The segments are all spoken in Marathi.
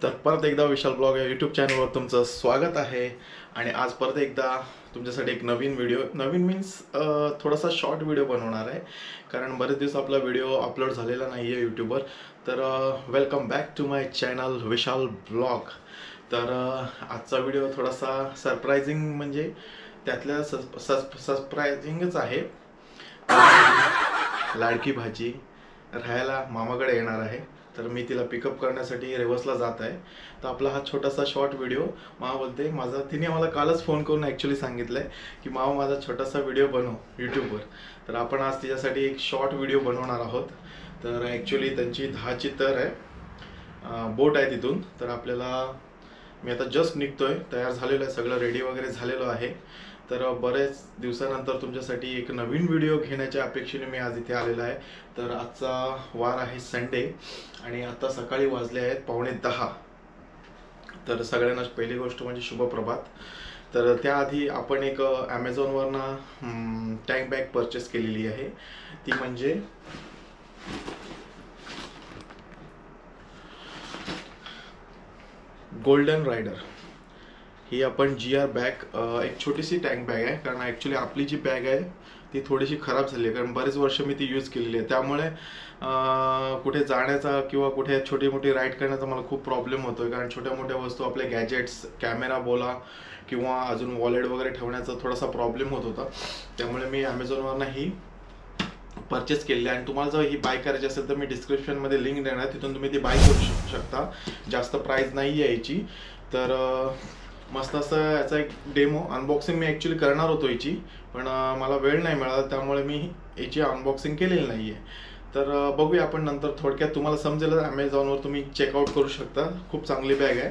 तर परत एकदा विशाल ब्लॉग या यूट्यूब चॅनलवर तुमचं स्वागत आहे. आणि आज परत एकदा तुमच्यासाठी एक नवीन व्हिडिओ, नवीन मीन्स थोडासा शॉर्ट व्हिडिओ बनवणार आहे, कारण बरेच दिवस आपला व्हिडिओ अपलोड झालेला नाही आहे यूट्यूबवर. तर welcome back to my channel Vishal blog. तर आजचा व्हिडिओ थोडासा सरप्रायझिंग, म्हणजे त्यातल्या सरप्रायझिंगच आहे. लाडकी भाजी राहायला मामाकडे येणार आहे, तर मी तिला पिकअप करण्यासाठी रेवसला जात आहे. तर आपला हा छोटासा शॉर्ट व्हिडिओ, मामा बोलते माझा, तिने मला कालच फोन करून ॲक्च्युली सांगितलं आहे की मामा माझा छोटासा व्हिडिओ बनव यूट्यूबवर. तर आपण आज तिच्यासाठी एक शॉर्ट व्हिडिओ बनवणार आहोत. तर ॲक्च्युली त्यांची 10ची तर आहे, बोट आहे तिथून. तर आपल्याला, मी आता जस्ट निघतोय, तयार झालेलं आहे, सगळं रेडी वगैरे झालेलं आहे. तर बरेच दिवसानंतर तुमच्यासाठी एक नवीन व्हिडिओ घेण्याच्या अपेक्षेने मी आज इथे आलेला आहे. तर आजचा वार आहे संडे आणि आता सकाळी वाजले आहेत 9:15. तर सगळ्यांना पहिली गोष्ट म्हणजे शुभप्रभात. तर त्याआधी आपण एक ॲमेझॉनवरनं टँक बॅग परचेस केलेली आहे, ती म्हणजे गोल्डन रायडर. ही आपण GR बॅग, एक छोटीशी टँक बॅग आहे, कारण ॲक्च्युली आपली जी बॅग आहे ती थोडीशी खराब झाली आहे, कारण बरेच वर्ष मी ती यूज केलेली आहे. त्यामुळे कुठे जाण्याचा किंवा कुठे छोटी मोठी राईड करण्याचा मला खूप प्रॉब्लेम होतो आहे, कारण छोट्या मोठ्या वस्तू, आपले गॅजेट्स, कॅमेरा बोला किंवा अजून वॉलेट वगैरे ठेवण्याचा थोडासा प्रॉब्लेम होत होता. त्यामुळे मी ॲमेझॉनवरनं ही परचेस केलेली आहे. आणि तुम्हाला जर ही बाय करायची असेल तर मी डिस्क्रिप्शनमध्ये लिंक देणार, तिथून तुम्ही ती बाय करू शकता. जास्त प्राईस नाही आहे याची. तर मस्त असं याचा एक डेमो अनबॉक्सिंग मी ॲक्च्युली करणार होतो याची, पण मला वेळ नाही मिळाला, त्यामुळे मी याची अनबॉक्सिंग केलेली नाही आहे. तर बघूया आपण नंतर. थोडक्यात तुम्हाला समजेल, ॲमेझॉनवर तुम्ही चेकआउट करू शकता. खूप चांगली बॅग आहे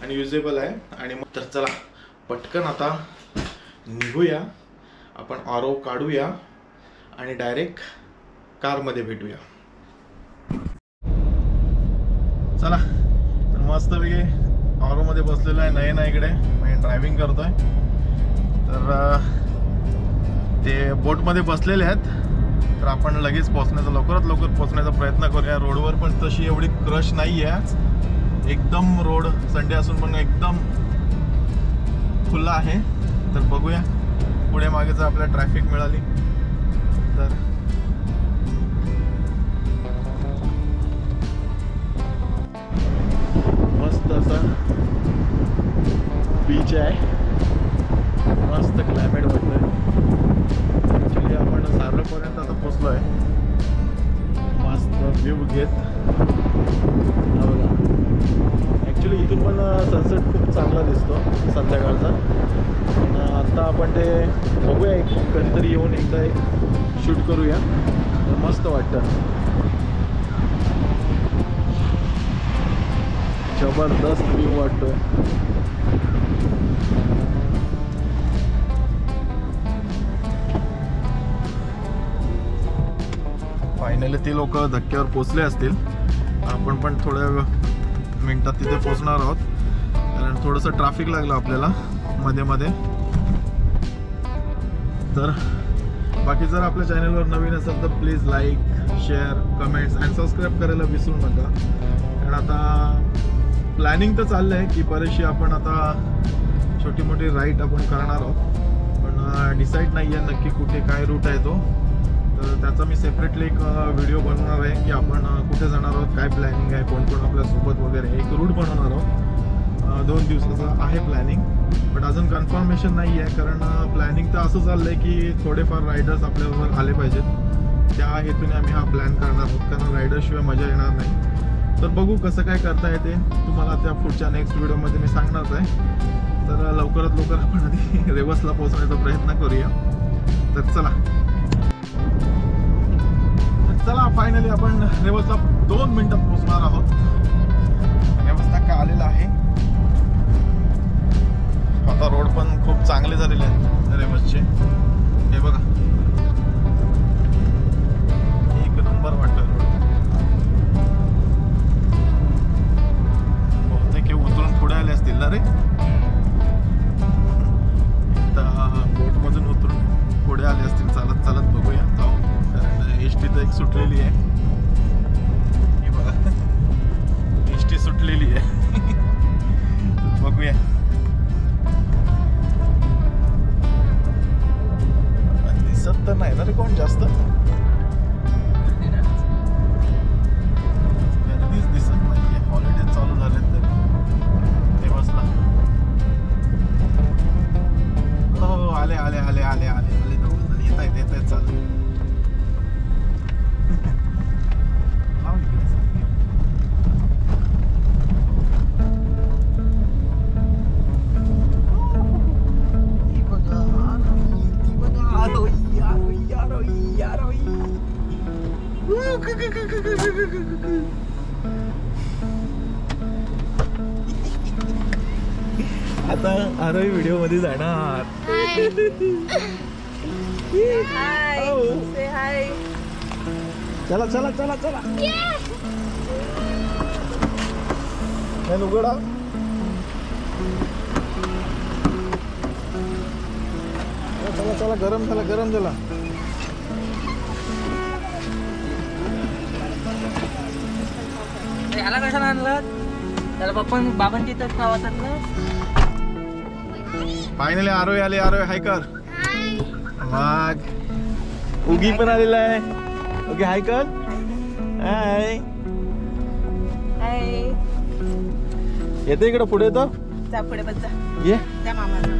आणि युजेबल आहे. आणि मग तर चला पटकन आता निघूया, आपण आरो काढूया आणि डायरेक्ट कारमध्ये भेटूया. चला, तर मस्तपैकी ऑरोमध्ये बसलेलो आहे. नयना इकडे, मी ड्रायव्हिंग करतोय. तर ते बोटमध्ये बसलेले आहेत. तर आपण लगेच पोहोचण्याचा, लवकरात लवकर पोहोचण्याचा प्रयत्न करूया. रोडवर पण तशी एवढी क्रश नाही आहे, एकदम रोड संडे असून पण एकदम खुला आहे. तर बघूया, पुढे मागे जर आपल्याला ट्रॅफिक मिळाली तर. मस्त असा बीच आहे, मस्त क्लायमेट वाटतंय. ॲक्च्युली आपण सारलपर्यंत आता पोचलो आहे. मस्त व्ह्यू घेत बघा. ॲक्च्युली इथून पण सनसेट खूप चांगला दिसतो संध्याकाळचा. आता आपण ते बघूया, एक कधीतरी येऊन एकदा एक शूट करूया, मस्त वाटतं. जबरदस्त व्ह्यू वाटतोय. फायनली ती लोक धक्क्यावर पोचले असतील. आपण पण थोड्या मिनिटात तिथे पोचणार आहोत, कारण थोडंसं ट्रॅफिक लागलं आपल्याला मध्ये मध्ये. तर बाकी जर आपल्या चॅनलवर नवीन असेल तर प्लीज लाईक, शेअर, कमेंट्स आणि सबस्क्राईब करायला विसरू नका. कारण आता प्लॅनिंग तर चाललं आहे की बरेचशी आपण आता छोटी मोठी राईड आपण करणार आहोत, पण डिसाईड नाही आहे नक्की कुठे काय रूट आहे तो. तर त्याचा मी सेपरेटली एक व्हिडिओ बनवणार आहे की आपण कुठे जाणार आहोत, काय प्लॅनिंग आहे, कोण कोण आपल्यासोबत वगैरे. एक रूट बनवणार आहोत, 2 दिवसाचा आहे प्लॅनिंग, बट अजून कन्फर्मेशन नाही आहे. कारण प्लॅनिंग तर असं चाललं आहे की थोडेफार रायडर्स आपल्याबरोबर आले पाहिजेत. त्या हेतूने आम्ही हा प्लॅन करणार आहोत, कारण रायडरशिवाय मजा येणार नाही. तर बघू कसं काय करता येते, तुम्हाला त्या पुढच्या नेक्स्ट व्हिडिओमध्ये मी सांगणार आहे. तर लवकरात लवकर आपण आधी रेवसला पोहोचण्याचा प्रयत्न करूया. तर चला फायनली आपण रेवसला 2 मिनिटात पोहोचणार आहोत. रेवसला का आलेला आहे. आता रोड पण खूप चांगले झालेले आहेत रेवसचे. हे बघा, एक नंबर वाटतं रोड. बहुतेक हे उतरून पुढे आले असतील ना रे. बोटमधून उतरून पुढे आले असतील चालत चालत. बघूया, कारण एसटी तर एक सुटलेली आहे. हे बघा, एसटी सुटलेली आहे. आता आरोही व्हिडिओ मध्ये जाणार. चला चला चला चला उघडा. चला चला गरम झाला गरम झाला. याला कशाला आणलं? त्याला बाबांची इथं खावातात ना. फायनली आरोही आले. आरोही हाय कर. मग उगी पण आलेला आहे. ओके हाय कर. हाय हाय. येते इकडं पुढे येतो. जा पुढे बस जा. ये जा मामाला.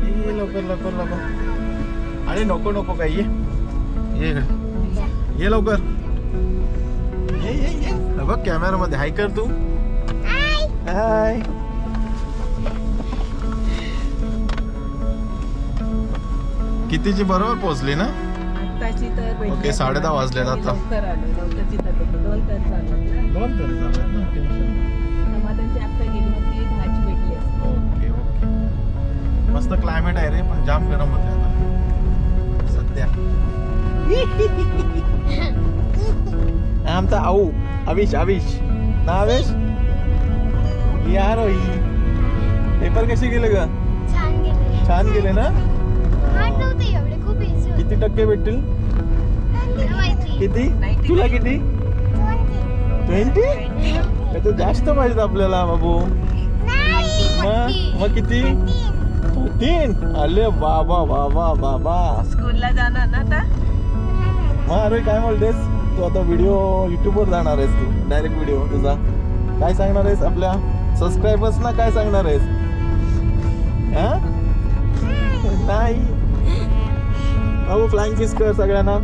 ये लवकर लवकर लवकर. अरे नको नको काय ये ये इकडे ये लवकर. ये ये ये बघ कॅमेरा मध्ये हाय कर तू. हाय. कितीची बरोबर पोहोचली ना. आत्ताची तर ओके 10:30 वाजलेत आता. लवकर आलो. लवकरची तर 2 तास झाले. 2 तास झाले ना. टेन्शन. समाधानची आत्ता गेली मग ती 10ची भेटली असते. Okay okay. मस्त क्लायमेट आहे रे पण जाम गरम होते आता सध्या. आमचा आऊ अविश अविश ना अविश यार होई. पेपर कसे गेले ग. छान गेले ना. किती टक्के भेटतील. किती तुला किती 20. तर जास्त पाहिजे आपल्याला बाबू. मग किती 3. अरे बाबा बाबा बाबा. स्कूलला जाणार ना आता. मग अरे काय बोलतेस तू आता. व्हिडिओ युट्यूब वर जाणार आहेस तू. डायरेक्ट व्हिडिओ तुझा. काय सांगणार आहेस आपल्या सबस्क्रायबर्स ना. काय सांगणार आहेस. नाही बाबू फ्लाइंग किस कर सगळ्यांना.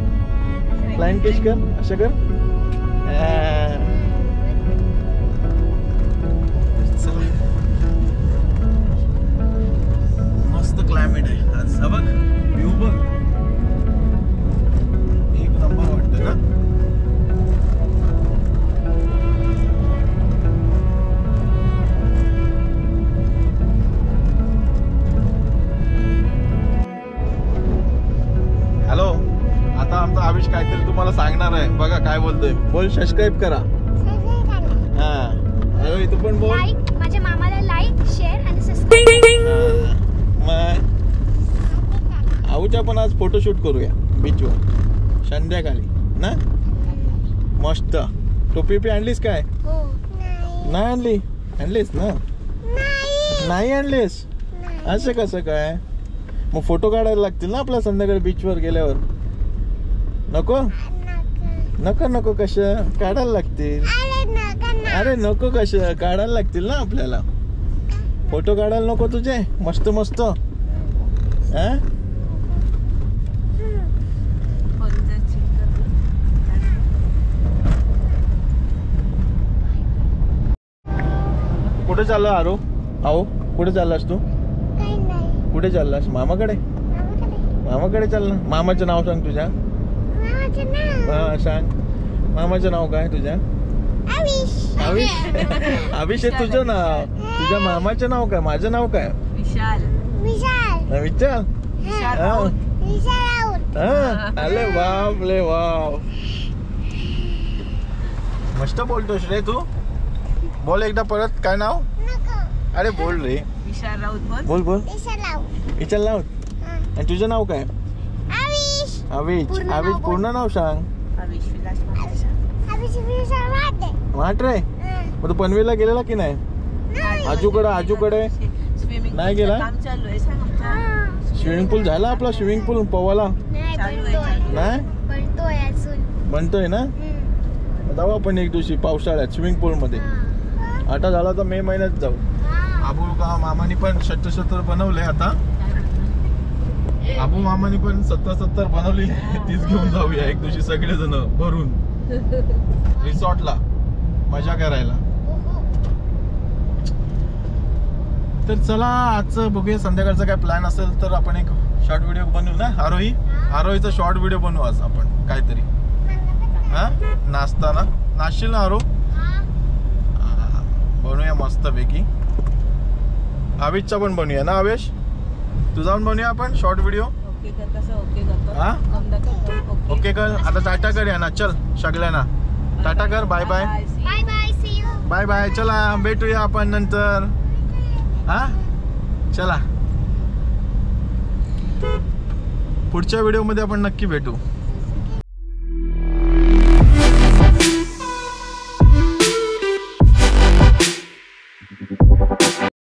फ्लाइंग किस कर. असं कर. मस्त क्लायमेट आहे आज. बघ व्ह्यू बघ एक नंबर वाटतं ना. हॅलो आता आमचा आविष काहीतरी तुम्हाला सांगणार आहे. बघा काय बोलतोय. बोल सबस्क्राईब करा. हा अरे तू पण बोल. माझ्या मामाला लाईक शेअर आणि सबस्क्राईब. मग आऊच्या पण आज फोटोशूट करूया बीचवर संध्याकाळी ना. मस्त. टोपी आणलीस काय. नाही आणली. आणलीस ना. नाही आणलीस. असं कसं काय. मग फोटो काढायला लागतील ना आपल्या संध्याकाळी बीचवर गेल्यावर. नको नको नको कशा काढायला लागतील. अरे नको कशा काढायला लागतील ना आपल्याला. फोटो काढायला नको तुझे मस्त मस्त. कुठे चालला आरो. आओ कुठे चाललास तू. कुठे चाललास. मामाकडे. मामाकडे चालला. मामाचं नाव सांग तुझ्या. हा सांग. मामाचं नाव काय तुझ्या. अविश. अविश आहे तुझं नाव. तुझ्या मामाचं नाव काय. माझं नाव काय. विशाल. विशाल. अरे बाप रे बाप. मस्त बोलतोस रे तू. बोल एकदा परत काय नाव. अरे बोल रे. विशाल राऊत. बोल बोल. विशाल राऊत. आणि तुझं नाव काय. अविश. अविश पूर्ण नाव सांग. वाट रे. मग तू पनवेलला गेलेला की नाही. आजूकडे नाही गेला. स्विमिंग पूल झाला आपला. स्विमिंग पूल पोवाला नाही बनतोय ना. जाऊ आपण एक दिवशी पावसाळ्यात स्विमिंग पूल मध्ये. आता झाला तर मे महिन्यात जाऊ. आबू का मामानी पण 70 बनवले. आता आबू मामानी पण 70 बनवली. तीच घेऊन जाऊया एक दिवशी सगळेजण भरून रिसॉर्टला मजा करायला. तर चला आजचं बघूया. संध्याकाळचा काय प्लॅन असेल तर आपण एक शॉर्ट व्हिडिओ बनवू ना. आरोहीचा शॉर्ट व्हिडिओ बनवू आज आपण काहीतरी. हा नाश्ता नाचशील ना आरो? बनवूया मस्त पैकी. आवेशचा पण बनवूया ना आवेश? तुझा पण बनवूया आपण शॉर्ट व्हिडिओ. ओके कर कसं ओके करतो हा ओके ओके कर. आता टाटा कर या ना. चल सगळ्यांना टाटा कर. Bye bye bye bye see you. Bye bye. चला भेटूया आपण नंतर. हा चला पुढच्या व्हिडिओ मध्ये आपण नक्की भेटू.